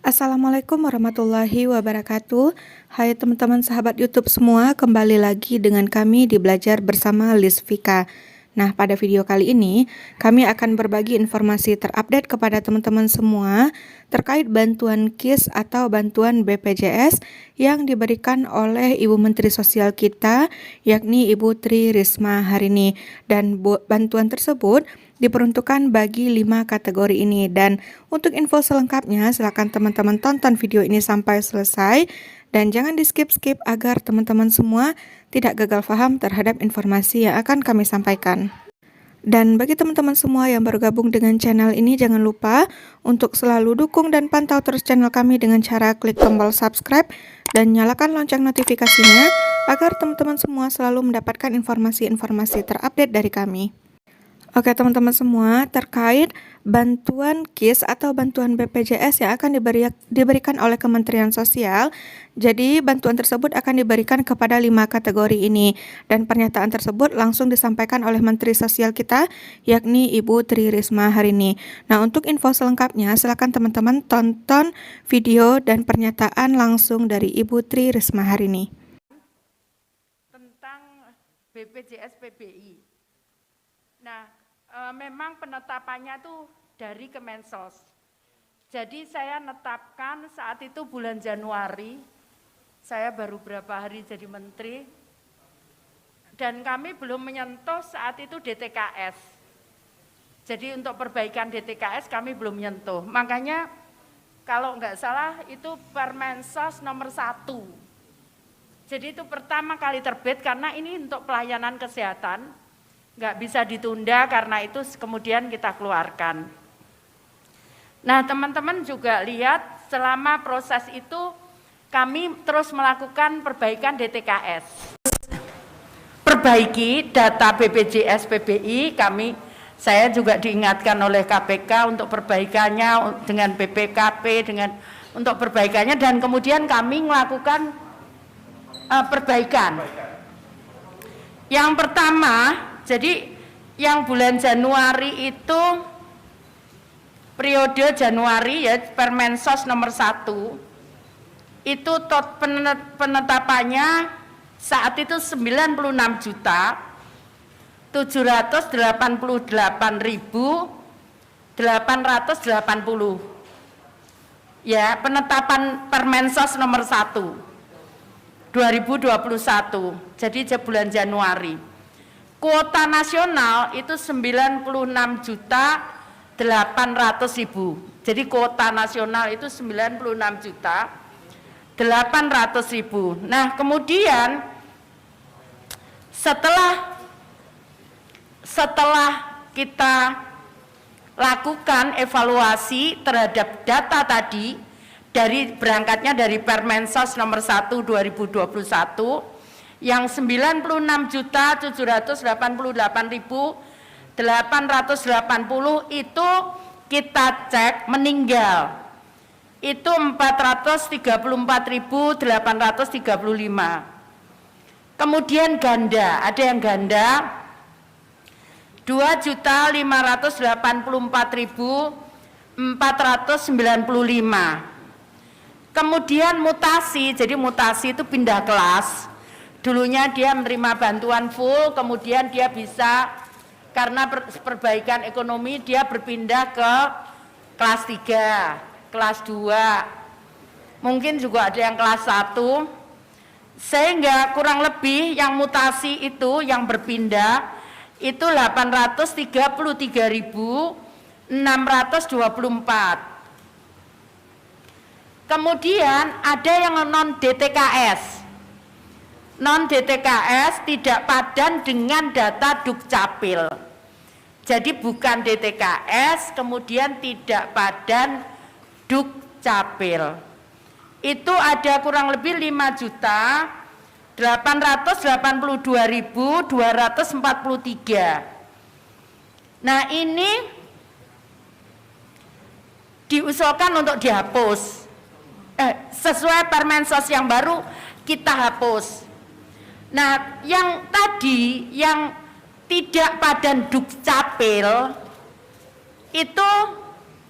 Assalamualaikum warahmatullahi wabarakatuh. Hai teman-teman sahabat YouTube semua, kembali lagi dengan kami di Belajar Bersama Lisvika. Nah, pada video kali ini kami akan berbagi informasi terupdate kepada teman-teman semua terkait bantuan KIS atau bantuan BPJS yang diberikan oleh Ibu Menteri Sosial kita, yakni Ibu Tri Risma hari ini. Dan bantuan tersebut diperuntukkan bagi 5 kategori ini. Dan untuk info selengkapnya silakan teman-teman tonton video ini sampai selesai dan jangan di skip-skip agar teman-teman semua tidak gagal paham terhadap informasi yang akan kami sampaikan. Dan bagi teman-teman semua yang baru gabung dengan channel ini, jangan lupa untuk selalu dukung dan pantau terus channel kami dengan cara klik tombol subscribe dan nyalakan lonceng notifikasinya agar teman-teman semua selalu mendapatkan informasi-informasi terupdate dari kami. Oke teman-teman semua, terkait bantuan KIS atau bantuan BPJS yang akan diberikan oleh Kementerian Sosial, jadi bantuan tersebut akan diberikan kepada 5 kategori ini, dan pernyataan tersebut langsung disampaikan oleh Menteri Sosial kita, yakni Ibu Tri Risma hari ini. Nah, untuk info selengkapnya silakan teman-teman tonton video dan pernyataan langsung dari Ibu Tri Risma hari ini. Tentang BPJS PBI. Nah, memang penetapannya tuh dari Kemensos. Jadi saya netapkan saat itu bulan Januari, saya baru berapa hari jadi menteri, dan kami belum menyentuh saat itu DTKS. Jadi untuk perbaikan DTKS kami belum menyentuh. Makanya kalau nggak salah itu Permensos nomor 1. Jadi itu pertama kali terbit karena ini untuk pelayanan kesehatan, nggak bisa ditunda, karena itu kemudian kita keluarkan. Nah teman-teman juga lihat selama proses itu kami terus melakukan perbaikan DTKS. Perbaiki data BPJS PBI, saya juga diingatkan oleh KPK untuk perbaikannya dengan BPKP, untuk perbaikannya, dan kemudian kami melakukan perbaikan. Yang pertama, jadi yang bulan Januari itu periode Januari ya, Permensos nomor 1 itu penetapannya saat itu 96.788.880 ya, penetapan Permensos nomor 1 2021, jadi bulan Januari. Kuota nasional itu 96.800.000. Jadi kuota nasional itu 96.800.000. Nah, kemudian setelah kita lakukan evaluasi terhadap data tadi, berangkatnya dari Permensos nomor 1 2021 yang 96.788.880 itu kita cek meninggal itu 434.835. Kemudian ganda, ada yang ganda 2.584.495. Kemudian mutasi, jadi mutasi itu pindah kelas. Dulunya dia menerima bantuan full, kemudian dia bisa karena perbaikan ekonomi dia berpindah ke kelas 3, kelas 2, mungkin juga ada yang kelas 1, sehingga kurang lebih yang mutasi itu yang berpindah itu 833.624. Kemudian ada yang non DTKS. Non-DTKS tidak padan dengan data Dukcapil. Jadi bukan DTKS, kemudian tidak padan Dukcapil. Itu ada kurang lebih 5.882.243. Nah ini diusulkan untuk dihapus. Sesuai Permensos yang baru kita hapus. Nah, yang tadi yang tidak padan Dukcapil itu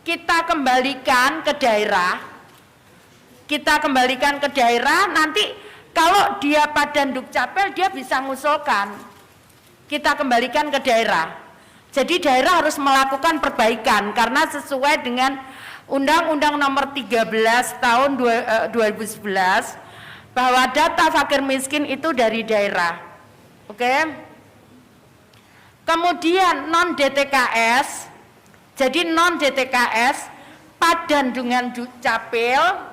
kita kembalikan ke daerah kita kembalikan ke daerah, nanti kalau dia padan dukcapil dia bisa ngusulkan, kita kembalikan ke daerah. Jadi daerah harus melakukan perbaikan karena sesuai dengan Undang-Undang Nomor 13 tahun 2011 bahwa data fakir miskin itu dari daerah. Oke. Kemudian non DTKS. Jadi non DTKS padan dengan dukcapil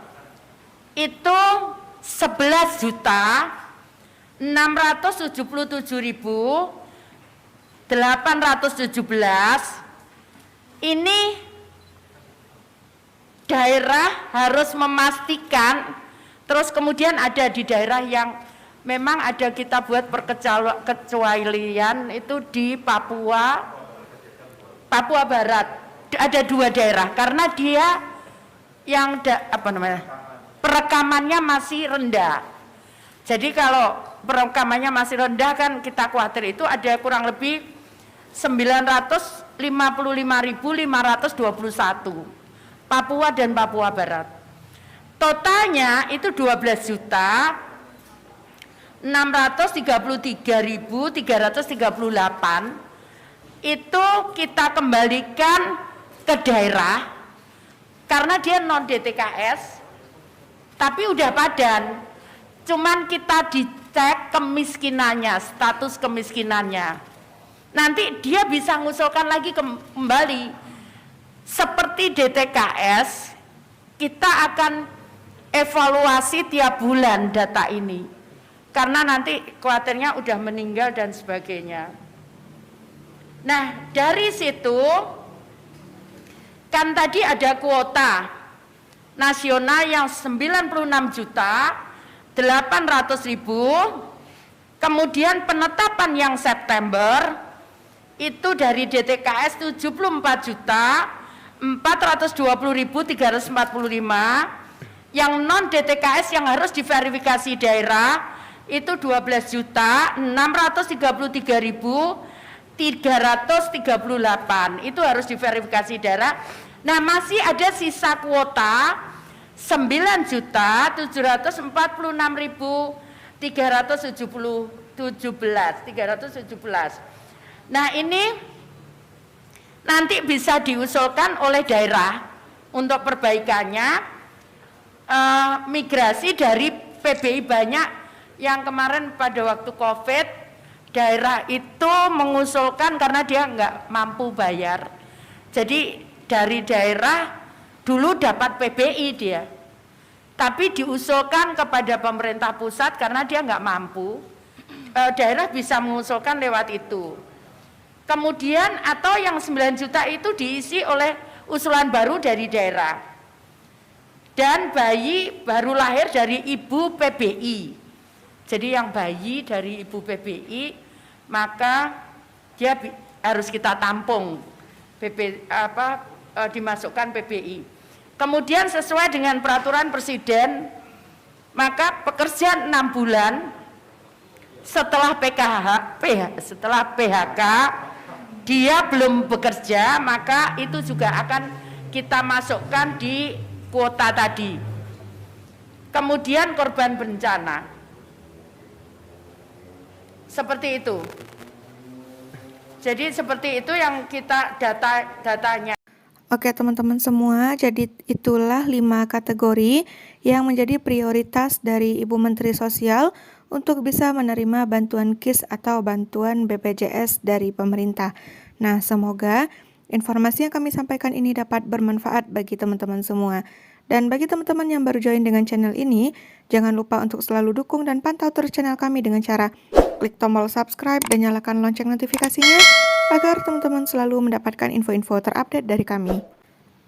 itu 11.677.817. Ini daerah harus memastikan, terus kemudian ada di daerah yang memang ada kita buat perkecualian itu di Papua Barat. Ada 2 daerah karena dia yang perekamannya masih rendah. Jadi kalau perekamannya masih rendah kan kita khawatir itu ada kurang lebih 955.521 Papua dan Papua Barat. Totalnya itu 12.633.338 itu kita kembalikan ke daerah karena dia non DTKS tapi udah padan, cuman kita dicek kemiskinannya, status kemiskinannya. Nanti dia bisa ngusulkan lagi kembali seperti DTKS. Kita akan evaluasi tiap bulan data ini karena nanti khawatirnya udah meninggal dan sebagainya. Nah, dari situ kan tadi ada kuota nasional yang 96.800.000, kemudian penetapan yang September itu dari DTKS 74.420.345, yang non DTKS yang harus diverifikasi daerah itu 12.633.338 itu harus diverifikasi daerah. Nah, masih ada sisa kuota 9.346.317. Nah, ini nanti bisa diusulkan oleh daerah untuk perbaikannya. Migrasi dari PBI banyak yang kemarin pada waktu COVID daerah itu mengusulkan karena dia nggak mampu bayar. Jadi dari daerah dulu dapat PBI dia, tapi diusulkan kepada pemerintah pusat karena dia nggak mampu. Daerah bisa mengusulkan lewat itu. Kemudian atau yang 9 juta itu diisi oleh usulan baru dari daerah. Dan bayi baru lahir dari ibu PBI. Jadi yang bayi dari ibu PBI maka dia harus kita tampung dimasukkan PBI. Kemudian sesuai dengan peraturan presiden maka pekerja 6 bulan setelah PHK dia belum bekerja, maka itu juga akan kita masukkan di kuota tadi. Kemudian korban bencana seperti itu. Jadi seperti itu yang kita datanya. Oke teman-teman semua, jadi itulah 5 kategori yang menjadi prioritas dari Ibu Menteri Sosial untuk bisa menerima bantuan KIS atau bantuan BPJS dari pemerintah. Nah, semoga informasi yang kami sampaikan ini dapat bermanfaat bagi teman-teman semua. Dan bagi teman-teman yang baru join dengan channel ini, jangan lupa untuk selalu dukung dan pantau terus channel kami dengan cara klik tombol subscribe dan nyalakan lonceng notifikasinya agar teman-teman selalu mendapatkan info-info terupdate dari kami.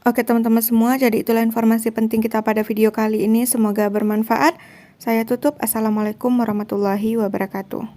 Oke teman-teman semua, jadi itulah informasi penting kita pada video kali ini. Semoga bermanfaat. Saya tutup. Assalamualaikum warahmatullahi wabarakatuh.